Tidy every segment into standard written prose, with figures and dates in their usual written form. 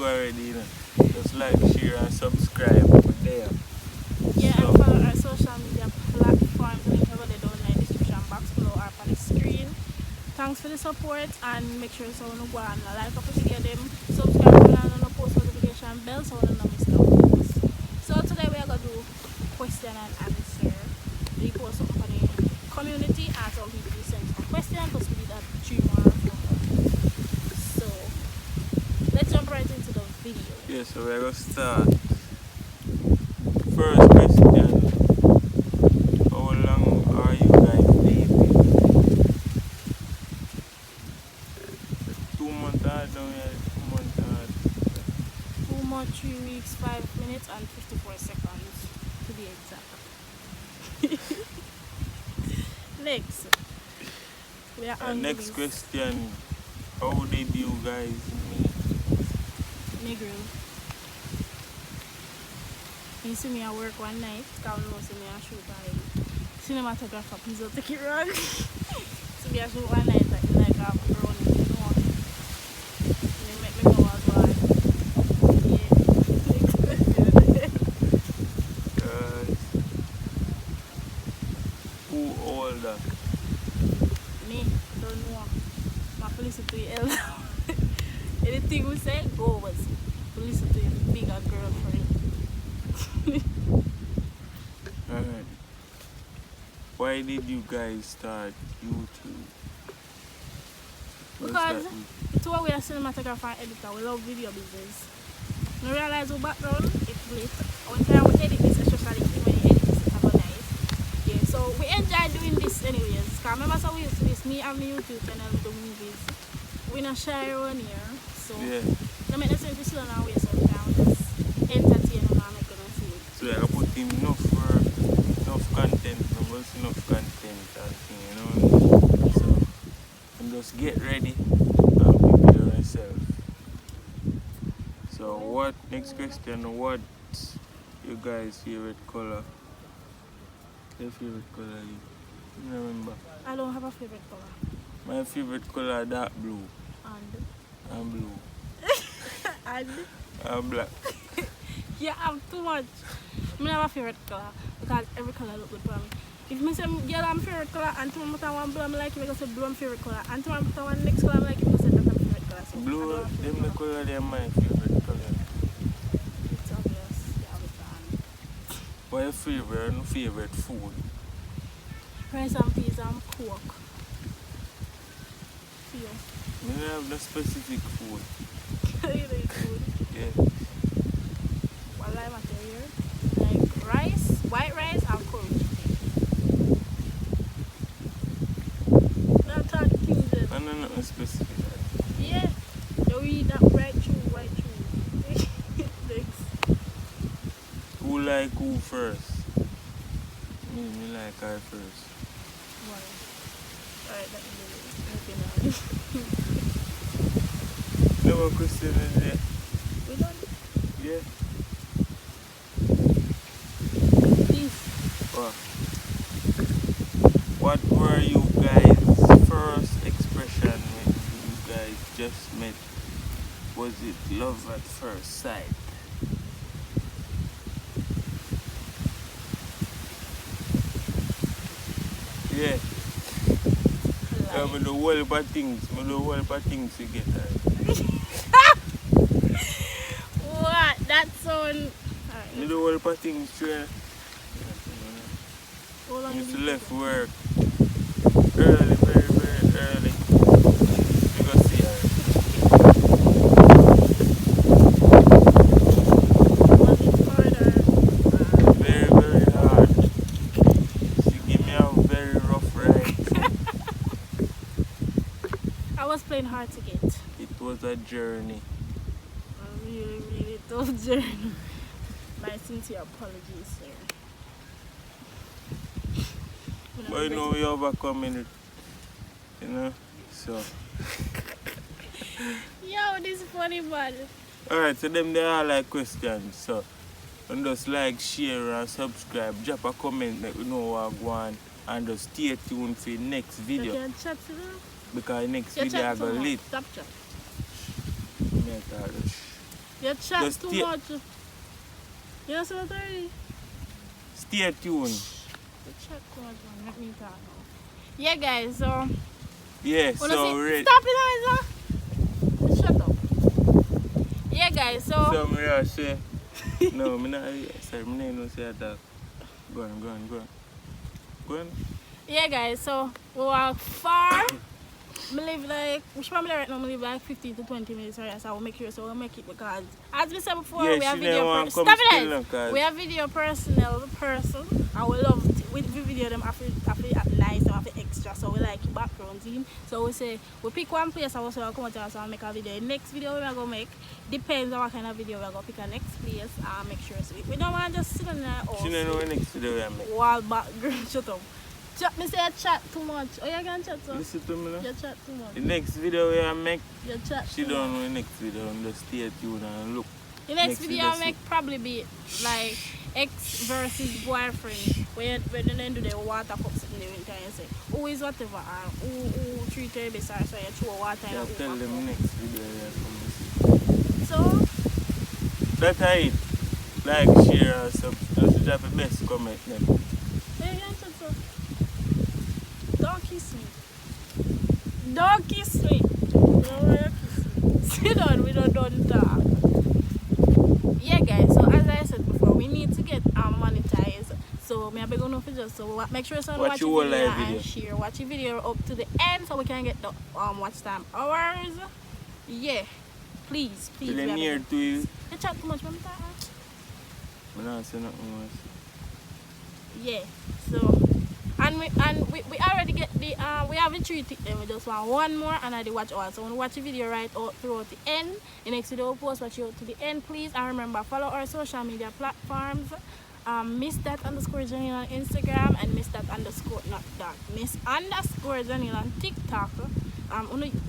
go already, you know. Just like, share, and subscribe over there. Yeah, and follow our social media platforms. Link over there down in the description box below or on the screen. Thanks for the support, and make sure so you go and like up the video them, subscribe and post notification bell so you don't miss no post. So today we are gonna do question and answer. We post something for the community and some people send some questions because we did that 3 more of them. So let's jump right into the video. Yeah, so we're gonna start. First question. How long are you guys dating? 2 months hard down here, 2 months hard. 2 months, 3 weeks, 5 minutes and 54 seconds to be exact. Next. We are on Next question. How did you guys meet? Negro. You see me at work one night, come and see me at shoot by cinematographer, please don't take it wrong. See me at shoot one night like a brown, you know. And they make me know as well. Yeah. Who older? Me, don't know. My listen to your elder. Anything we say, go with. Listen to your bigger girlfriend. Alright. Why did you guys start YouTube? Because it's what we are cinematographer and editor, we love video business. We realize our background is lit. When time we edit this, especially when you edit this, it's nice. Yeah, so we enjoy doing this anyways. Because remember so we used to this, me and my YouTube channel with the movies. We not shy around here. So Yeah. no make sense to slow down way so we can just entertain and make them see it. So I put in enough work, enough content, enough content and thing, you know. So and just get ready and prepare yourself. So what next question, what's your guys' favorite color? Your favorite color you remember? I don't have a favorite color. My favorite color dark blue. And blue. And black. Yeah, I'm too much. I have a favorite color because every color look good for me. If I say girl I'm favorite color and tomorrow put one blue, I'm like you say blue I'm favorite color and tomorrow put one next color I'm like you say that's my favorite color. So blue, them the color they are my favorite color. It's obvious. Yeah, What your favorite food? Rice and peas and coke. Yeah. You don't have no specific food. You know it's food. Yeah. What I material? Like rice, white rice and curry. That's how things is. No, nothing specific. Yeah. You eat that white chew. Thanks. Who like who first? Me like her first. Wow. Alright, let me do it. No more question in there. We done? Yeah. Peace. What were you guys' first expression when you guys just met? Was it love at first sight? Yeah. I do a whole heap of things. I do a whole heap of things to get her. What? That sound. I do a whole heap of things to I used to left work early, very early. You go see her. Was it harder? Very hard. She gave me a very rough ride. I was playing hard to get. It was a journey. A really tough journey. My sincere apologies, sir. But you know we overcoming it. You know? So. Yo, this is funny, man. Alright, so them they all like questions. So and just like, share and subscribe. Drop a comment let we know what go on. And just stay tuned for the next video. You can chat to them. Because the next You video I chat go too much. lit. Stop chat. You chat Just too stay- much. You know what already? Stay tuned. You chat too much, man. Let me talk now. Yeah, guys, so... Yeah, Wanna so see- ready. Stop it, Isa! Shut up. Yeah, guys, so... So me just say, no, me not, sorry, me not say that. Go on. Go on. Yeah, guys, so we walk far. Me live like, which family right now, me live like 15 to 20 minutes, right? So I will make sure, so we'll make it because, as we said before, Yeah, we have she video never want Stop come it, still guys. now, 'cause- We have video personnel person. I will love with video them after nice, them after extra, so we like background team. So we say, we pick one place, and we say, we'll come out and so make a video. The next video we're going to make, depends on what kind of video we're going to pick a next place and make sure. So we don't want to just sit on there or She don't know the next video I make. wall background. Shut up. Chat, me say I chat too much. Oh, you can chat so? Listen to me now. You chat too much. The next video I make, You chat she too don't much. know the next video. And just stay tuned and look. The next next video video I make probably be like ex versus boyfriend. When they do the water cups in the winter and say, who is whatever and who treat her best or so you throw water in I'll a tell cup. them next video I come. So, That's it. Like, share, and subscribe. That's the best comment then. you can chat so. Don't kiss me. Don't kiss me. Don't want you kiss me. Sit down, we don't talk. Yeah, guys, so as I said before, we need to get monetized. So me be going to just so make sure someone watch the your video live video. and share. Watch the video up to the end so we can get the watch time hours. Yeah, please. Till we are near begging. to you. You chat too much, remember that? I'm not saying nothing else. Yeah. So and we already get the we have the 3 tick then we just want one more and I watch all. So when we watch the video right out throughout the end, the next video we'll post watch you to the end, please. And remember, follow our social media platforms. Miss._Janelle on Instagram and Miss_Janelle on TikTok. When go and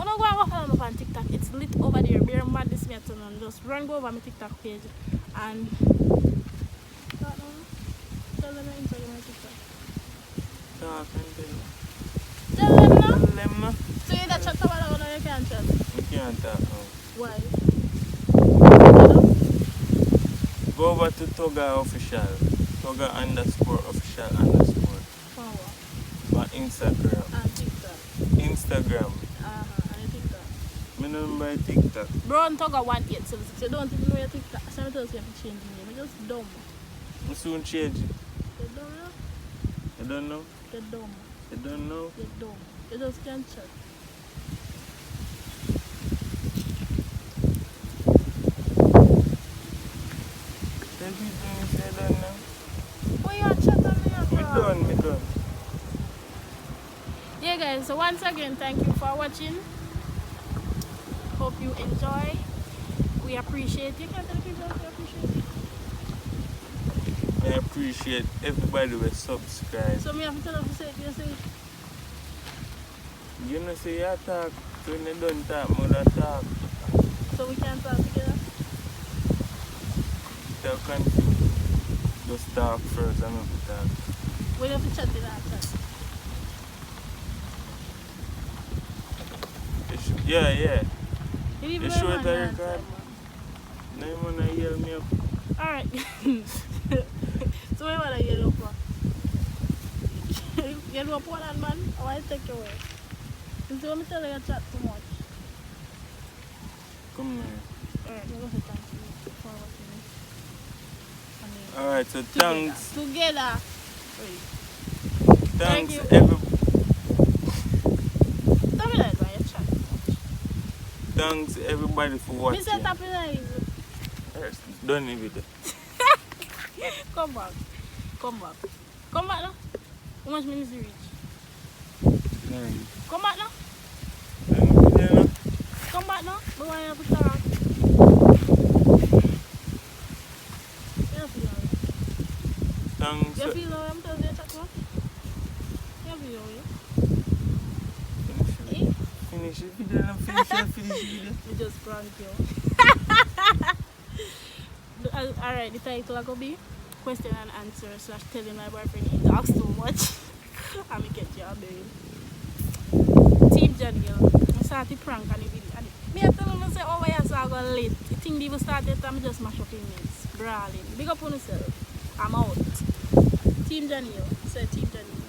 follow me on TikTok, it's lit over there. Bear mad this me and just run go over my TikTok page and tell them your Instagram and TikTok. Talk and tell them. Tell them now. Tell them now. So you that chat about now you can't chat. We can't talk now. Why? Go over to Toga official. Toga _official_. For On Instagram. and TikTok. Instagram. And TikTok. My number is TikTok. Bro, on Toga 1876. You don't even know your TikTok. Some of you have to change your name. You're just dumb. I soon change it. You're dumb, no? You don't know? You're dumb. You don't know? You're dumb. You just can't chat. Tell people you say done now. Why you chat on me? We done. Yeah, guys. So once again, thank you for watching. Hope you enjoy. We appreciate you. Can tell people we appreciate you. I appreciate everybody who subscribe. So me have to tell them to say it. You say it. You know say you talk. When you don't talk, mother talk. So we can talk together. Tell continue. Just talk first and not talk. We have to chat in our chat. Yeah. You leave You me sure alone, that man, record? man. Now you wanna yell me up. Alright. So what you wanna yell up for? Yell up one man? I want to take your way. You see what me tell you, you chat too much. Come now. Alright, we're going to thank you for watching this. Alright, so thanks. Together. Wait. Thanks you. Tell me that, man, you chat too much. Thanks everybody for watching. Me say tap it like Yes, done the video. Come back. Come back now. How much minutes you reach? 9. Come back now. Come back now. But why you have to talk? You feel alright? Thanks. You feel alright? I'm telling you, chat one. You feel alright? Eh? Finish the video and finish the video. We just prank you. Alright, the title will be question and answer / telling my boyfriend he talks too much. And me get you a baby. Team Janelle. I started prank on the video. Me I tell him say, oh, why I go late. The thing even started, I'm just mash up in this. Brawling. Big up on yourself. I'm out. Team Daniel. Say Team Daniel.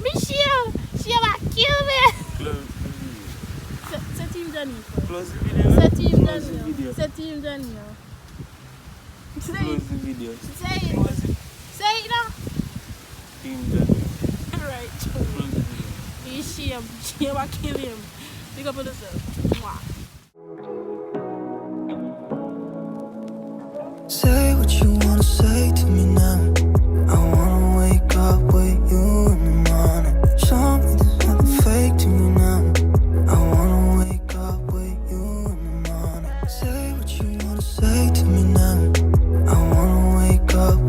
Michelle! She might kill me! Close the video. Say Team Daniel. Close the video. Say Team Close the Daniel. video. Say Team Daniel. Say Close it. the video. Say it. Close it. Say it now. Team Daniel. Right. Close the video. She might kill him. Big up on yourself. Mwah. Say what you wanna say to me now. I wanna wake up with you in the morning. Show me there's nothing fake to me now. I wanna wake up with you in the morning. Say what you wanna say to me now. I wanna wake up